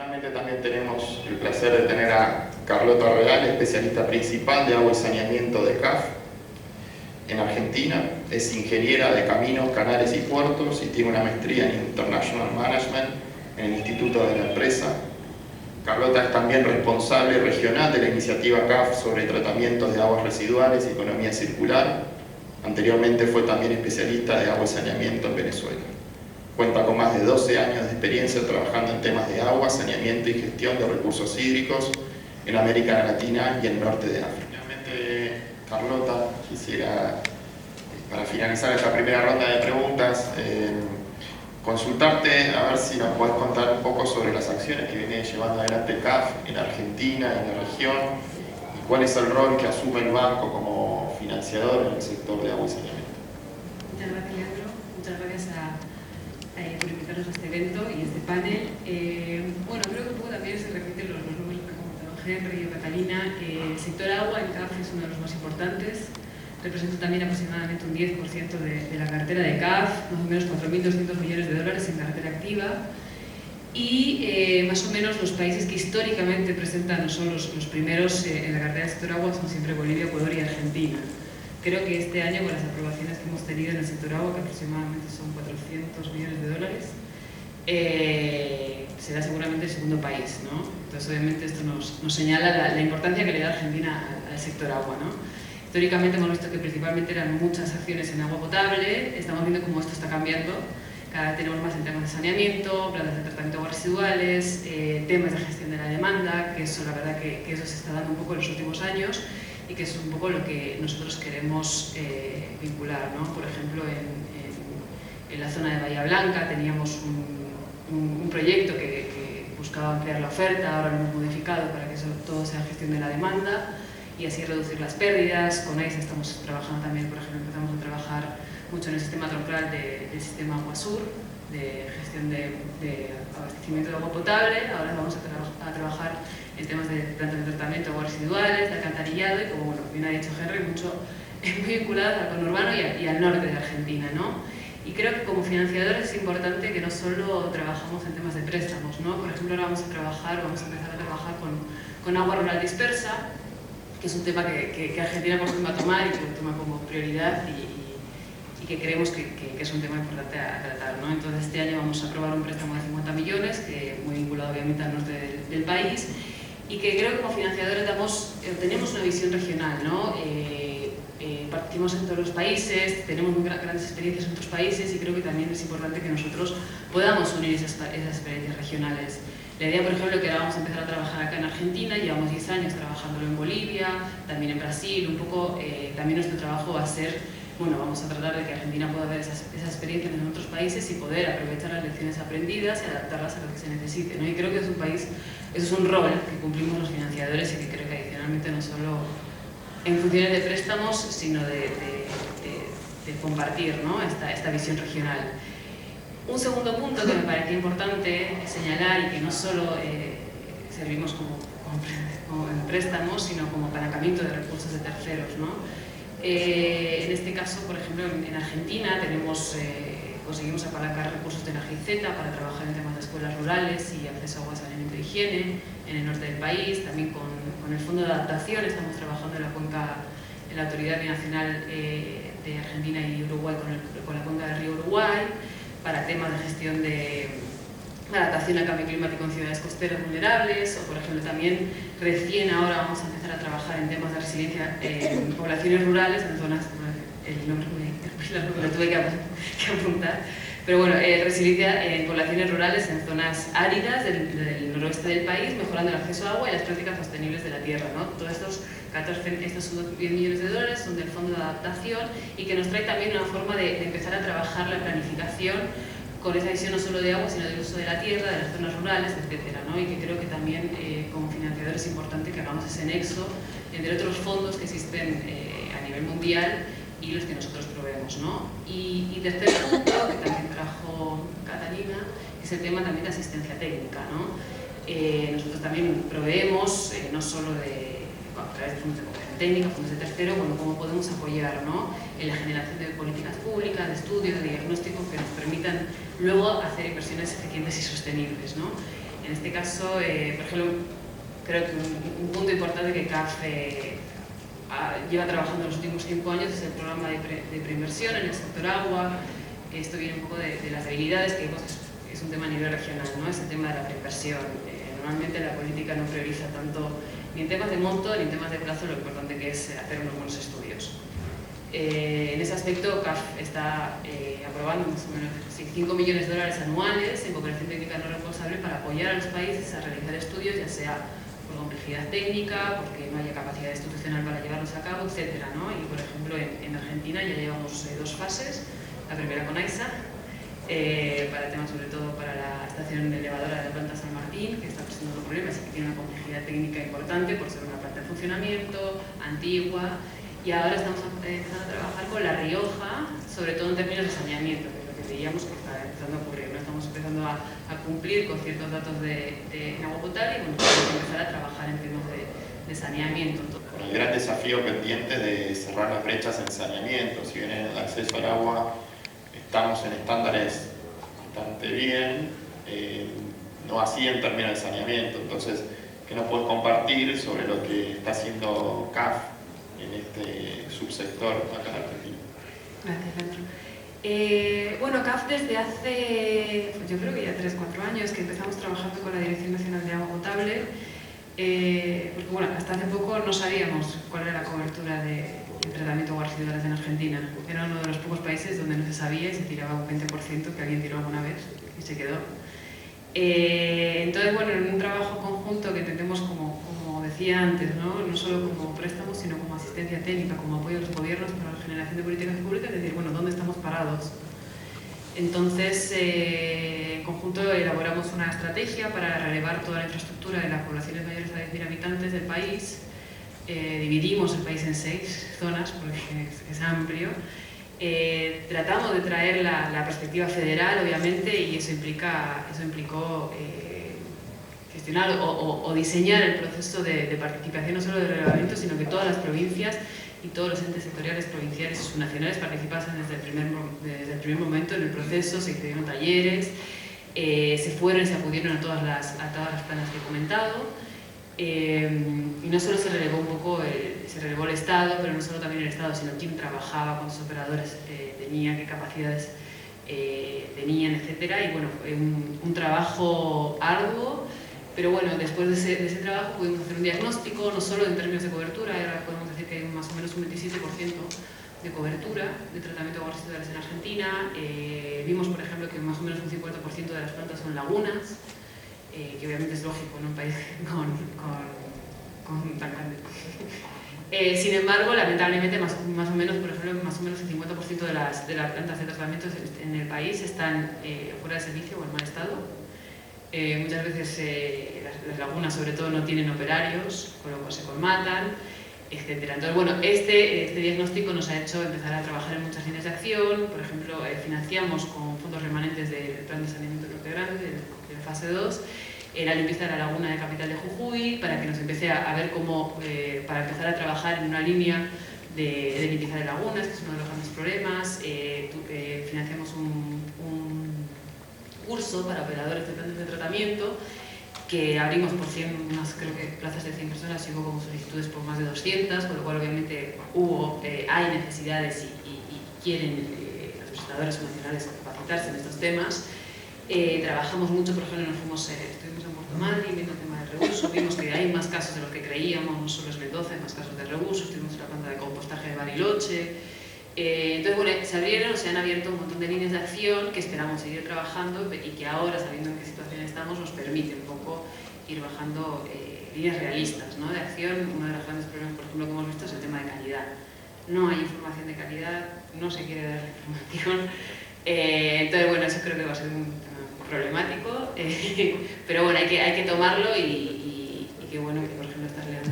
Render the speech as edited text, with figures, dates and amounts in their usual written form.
Finalmente también tenemos el placer de tener a Carlota Real, especialista principal de agua y saneamiento de CAF en Argentina. Es ingeniera de caminos, canales y puertos y tiene una maestría en International Management en el Instituto de la Empresa. Carlota es también responsable regional de la iniciativa CAF sobre tratamientos de aguas residuales y economía circular. Anteriormente fue también especialista de agua y saneamiento en Venezuela. Cuenta con más de 12 años de experiencia trabajando en temas de agua, saneamiento y gestión de recursos hídricos en América Latina y el norte de África. Finalmente, Carlota, quisiera, para finalizar esta primera ronda de preguntas, consultarte a ver si nos podés contar un poco sobre las acciones que viene llevando adelante CAF en Argentina, en la región, y cuál es el rol que asume el banco como financiador en el sector de agua y saneamiento. Muchas gracias, Leandro. Muchas gracias por invitarnos a este evento y a este panel. Bueno, creo que un poco también se repiten los números que ha comentado Henry o Catalina. El sector agua en CAF es uno de los más importantes. Representa también aproximadamente un 10% de la cartera de CAF, más o menos 4.200 millones de dólares en cartera activa. Y más o menos los países que históricamente presentan, son los primeros en la cartera del sector agua, son siempre Bolivia, Ecuador y Argentina. Creo que este año, con las aprobaciones que hemos tenido en el sector agua, que aproximadamente son 400 millones de dólares, será seguramente el segundo país, ¿no? Entonces, obviamente, esto nos señala la importancia que le da Argentina al sector agua, ¿no? Históricamente hemos visto que principalmente eran muchas acciones en agua potable. Estamos viendo cómo esto está cambiando. Cada vez tenemos más en temas de saneamiento, plantas de tratamiento de aguas residuales, temas de gestión de la demanda, que eso, la verdad que eso se está dando un poco en los últimos años y que es un poco lo que nosotros queremos vincular, ¿no? Por ejemplo, en la zona de Bahía Blanca teníamos un proyecto que buscaba ampliar la oferta. Ahora lo hemos modificado para que eso todo sea gestión de la demanda y así reducir las pérdidas. Con AISA estamos trabajando también, por ejemplo, empezamos a trabajar mucho en el sistema troncal del sistema Aguasur, de gestión de abastecimiento de agua potable. Ahora vamos a trabajar en temas de plantas de tratamiento de aguas residuales, de alcantarillado y, como bueno, bien ha dicho Henry, muy vinculadas al conurbano y al norte de Argentina, ¿no? Y creo que como financiadores es importante que no solo trabajamos en temas de préstamos, ¿no? Por ejemplo, ahora vamos a empezar a trabajar con agua rural dispersa, que es un tema que Argentina por fin va a tomar y que lo toma como prioridad y que creemos que es un tema importante a tratar, ¿no? Entonces, este año vamos a aprobar un préstamo de 50 millones, muy vinculado obviamente al norte del país, y que creo que como financiadores tenemos una visión regional, ¿no? Partimos en todos los países, tenemos muy grandes experiencias en otros países y creo que también es importante que nosotros podamos unir esas experiencias regionales. La idea, por ejemplo, que ahora vamos a empezar a trabajar acá en Argentina, llevamos 10 años trabajándolo en Bolivia, también en Brasil, un poco también nuestro trabajo va a ser, bueno, vamos a tratar de que Argentina pueda ver esas experiencias en otros países y poder aprovechar las lecciones aprendidas y adaptarlas a lo que se necesite, ¿no? Y creo que es un país, eso es un rol que cumplimos los financiadores y que creo que adicionalmente no solo en funciones de préstamos, sino de compartir, ¿no? esta visión regional. Un segundo punto que me parecía importante señalar y que no solo servimos como en préstamos, sino como apalancamiento de recursos de terceros, ¿no? En este caso, por ejemplo, en Argentina conseguimos apalancar recursos de la GIZ para trabajar en temas de escuelas rurales y acceso a agua, saneamiento e higiene en el norte del país. También con el Fondo de Adaptación estamos trabajando en la Autoridad Binacional de Argentina y Uruguay con la cuenca del río Uruguay para temas de gestión de adaptación al cambio climático en ciudades costeras vulnerables, o por ejemplo también recién ahora vamos a empezar a trabajar en temas de resiliencia en poblaciones rurales, en zonas, el nombre me lo tuve que apuntar, pero bueno, resiliencia en poblaciones rurales en zonas áridas del noroeste del país, mejorando el acceso a agua y las prácticas sostenibles de la tierra, ¿no? Todos estos 10 millones de dólares son del Fondo de Adaptación y que nos trae también una forma de empezar a trabajar la planificación con esa visión no solo de agua, sino del uso de la tierra, de las zonas rurales, etcétera, ¿no? Y que creo que también como financiador es importante que hagamos ese nexo entre otros fondos que existen a nivel mundial y los que nosotros proveemos, ¿no? Y tercer punto, que también trajo Catalina, es el tema también de asistencia técnica, ¿no? Nosotros también proveemos, no solo a través de fondos de cooperación técnica, fondos de tercero, bueno, cómo podemos apoyar, ¿no? En la generación de políticas públicas, de estudios, de diagnósticos que nos permitan luego hacer inversiones eficientes y sostenibles, ¿no? En este caso, por ejemplo, creo que un punto importante que CAF lleva trabajando en los últimos 5 años es el programa de preinversión en el sector agua. Esto viene un poco de las debilidades que es un tema a nivel regional, ¿no? Es el tema de la preinversión. Normalmente la política no prioriza tanto ni en temas de monto ni en temas de plazo lo importante que es hacer unos buenos estudios. En ese aspecto, CAF está aprobando más o menos 5 millones de dólares anuales en cooperación técnica no responsable para apoyar a los países a realizar estudios, ya sea por complejidad técnica, porque no haya capacidad institucional para llevarlos a cabo, etc., ¿no? Y por ejemplo, en Argentina ya llevamos 2 fases, la primera con AISA, para temas sobre todo para la estación elevadora de la planta San Martín, que está presentando problemas y que tiene una complejidad técnica importante por ser una planta en funcionamiento, antigua, y ahora estamos empezando a trabajar con La Rioja, sobre todo en términos de saneamiento, que es lo que veíamos que está empezando a ocurrir, ¿no? Estamos empezando a cumplir con ciertos datos de agua potable y bueno, tenemos que empezar a trabajar en temas de saneamiento. El gran desafío pendiente de cerrar las brechas en saneamiento, si bien en el acceso al agua estamos en estándares bastante bien, no así en términos de saneamiento. Entonces, ¿qué nos puedes compartir sobre lo que está haciendo CAF en este subsector acá en Argentina? Gracias, Leandro. Bueno, CAF desde hace, yo creo que ya 3-4 años que empezamos trabajando con la Dirección Nacional de Agua Potable, porque bueno, hasta hace poco no sabíamos cuál era la cobertura de tratamiento de aguas residuales en Argentina. Era uno de los pocos países donde no se sabía y se tiraba un 20% que alguien tiró alguna vez y se quedó. Entonces, bueno, en un trabajo conjunto que entendemos como decía antes, ¿no? No solo como préstamos, sino como asistencia técnica, como apoyo a los gobiernos para la generación de políticas públicas, es decir, bueno, ¿dónde estamos parados? Entonces, en conjunto elaboramos una estrategia para relevar toda la infraestructura de las poblaciones mayores a 10.000 habitantes del país. Dividimos el país en 6 zonas, porque es amplio. Tratamos de traer la perspectiva federal, obviamente, y eso implicó gestionar o diseñar el proceso de participación, no solo de relevamiento, sino que todas las provincias y todos los entes sectoriales provinciales y subnacionales participasen desde el primer momento en el proceso. Se hicieron talleres, se acudieron a todas las planas que he comentado. Y no solo se relevó un poco, se relevó el Estado, pero no solo también el Estado, sino quién trabajaba, cuántos operadores tenía, qué capacidades tenían, etc. Y bueno, fue un trabajo arduo, pero bueno, después de ese trabajo pudimos hacer un diagnóstico, no solo en términos de cobertura, ahora podemos decir que hay más o menos un 27% de cobertura de tratamiento de aguas residuales en Argentina. Vimos, por ejemplo, que más o menos un 50% de las plantas son lagunas, que obviamente es lógico en un país con tan grande. Sin embargo, lamentablemente, más o menos, por ejemplo, más o menos el 50% de las plantas de tratamiento en el país están fuera de servicio o en mal estado. Muchas veces las lagunas, sobre todo, no tienen operarios, con lo cual se colmatan, etc. Entonces, bueno, este diagnóstico nos ha hecho empezar a trabajar en muchas líneas de acción. Por ejemplo, financiamos con fondos remanentes del Plan de Saneamiento de Norte Grande, de la fase 2, la limpieza de la laguna de Capital de Jujuy, para que nos empiece a ver cómo, para empezar a trabajar en una línea de limpieza de lagunas, que es uno de los grandes problemas. Financiamos un curso para operadores de plantas de tratamiento, que abrimos por 100, creo que plazas de 100 personas, y hubo como solicitudes por más de 200, con lo cual obviamente hay necesidades y quieren los prestadores nacionales capacitarse en estos temas. Trabajamos mucho, por ejemplo, estuvimos en Puerto Madryn viendo el tema del reuso, vimos que hay más casos de los que creíamos, no solo es Mendoza, hay más casos de reuso, estuvimos en la planta de compostaje de Bariloche. Entonces, bueno, se han abierto un montón de líneas de acción que esperamos seguir trabajando y que ahora, sabiendo en qué situación estamos, nos permite un poco ir bajando líneas realistas, ¿no?, de acción. Uno de los grandes problemas, por ejemplo, que hemos visto es el tema de calidad. No hay información de calidad, no se quiere dar información. Entonces, bueno, eso creo que va a ser un tema problemático, pero bueno, hay que tomarlo y qué bueno que, por ejemplo, estás leyendo